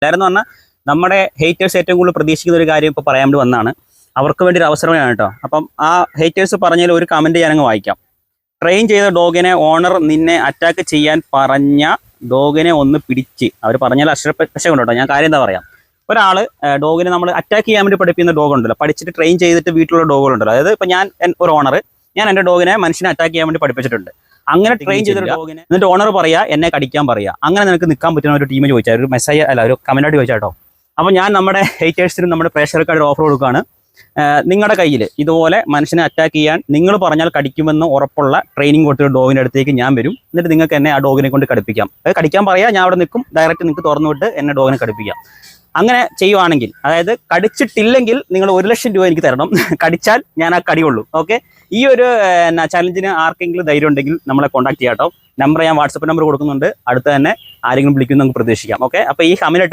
എല്ലാവരും പറഞ്ഞാൽ നമ്മുടെ ഹേറ്റേഴ്സ് ഏറ്റവും കൂടുതൽ പ്രതീക്ഷിക്കുന്ന ഒരു കാര്യം ഇപ്പോൾ പറയാൻ വേണ്ടി വന്നതാണ്. അവർക്ക് വേണ്ടി ഒരു അവസരമാണ് കേട്ടോ. അപ്പം ആ ഹേറ്റേഴ്സ് പറഞ്ഞതിൽ ഒരു കമൻറ്റ് ഞാനങ്ങ് വായിക്കാം. ട്രെയിൻ ചെയ്ത ഡോഗിനെ ഓണർ നിന്നെ അറ്റാക്ക് ചെയ്യാൻ പറഞ്ഞ ഡോഗിനെ ഒന്ന് പിടിച്ച്, അവർ പറഞ്ഞാൽ അക്ഷരപ്പശ കൊണ്ട് കേട്ടോ, ഞാൻ കാര്യം എന്താ പറയാം. ഒരാൾ ഡോഗിനെ നമ്മൾ അറ്റാക്ക് ചെയ്യാൻ വേണ്ടി പഠിപ്പിക്കുന്ന ഡോഗ് ഉണ്ടല്ലോ, പഠിച്ചിട്ട് ട്രെയിൻ ചെയ്തിട്ട് വീട്ടിലുള്ള ഡോഗുകളുണ്ടല്ലോ. അതായത് ഇപ്പം ഞാൻ ഒരു ഓണർ, ഞാൻ എൻ്റെ ഡോഗിനെ മനുഷ്യനെ അറ്റാക്ക് ചെയ്യാൻ വേണ്ടി പഠിപ്പിച്ചിട്ടുണ്ട്. അങ്ങനെ ട്രെയിൻ ചെയ്തൊരു ഡോഗിനെ എന്നിട്ട് ഓണർ പറയാ എന്നെ കടിക്കാൻ പറയാ, അങ്ങനെ നിനക്ക് നിൽക്കാൻ പറ്റുന്ന ഒരു ടീം ചോദിച്ചാൽ, ഒരു മെസ്സേജ് അല്ല ഒരു കമൻറ്റായിട്ട് ചോദിച്ചാൽ കേട്ടോ. അപ്പോൾ ഞാൻ നമ്മുടെ ഹേറ്റേഴ്സിനും നമ്മുടെ പ്രേക്ഷകർക്കായിട്ട് ഓഫർ കൊടുക്കുകയാണ്. നിങ്ങളുടെ കയ്യിൽ ഇതുപോലെ മനുഷ്യനെ അറ്റാക്ക് ചെയ്യാൻ നിങ്ങൾ പറഞ്ഞാൽ കടിക്കുമെന്ന് ഉറപ്പുള്ള ട്രെയിനിങ് കൊടുത്തൊരു ഡോഗിൻ്റെ അടുത്തേക്ക് ഞാൻ വരും. എന്നിട്ട് നിങ്ങൾക്ക് എന്നെ ആ ഡോഗിനെ കൊണ്ട് കടിപ്പിക്കാം. അത് കടിക്കാൻ പറയാം, ഞാൻ അവിടെ നിൽക്കും, ഡയറക്റ്റ് നിങ്ങൾക്ക് തുറന്നു വിട്ട് എന്നെ ഡോഗിനെ കടിപ്പിക്കാം. അങ്ങനെ ചെയ്യുവാണെങ്കിൽ, അതായത് കടിച്ചിട്ടില്ലെങ്കിൽ നിങ്ങൾ 1,00,000 രൂപ എനിക്ക് തരണം, കടിച്ചാൽ ഞാൻ ആ കടിയുള്ളൂ. ഓക്കെ, ഈ ഒരു ചലഞ്ചിന് ആർക്കെങ്കിലും ധൈര്യം ഉണ്ടെങ്കിൽ നമ്മളെ കോൺടാക്ട് ചെയ്യാം കേട്ടോ. നമ്പർ ഞാൻ വാട്സപ്പ് നമ്പർ കൊടുക്കുന്നുണ്ട്, അടുത്ത് തന്നെ ആരെങ്കിലും വിളിക്കും നമുക്ക് പ്രതീക്ഷിക്കാം. ഓക്കെ, അപ്പോൾ ഈ കമൻറ്റ്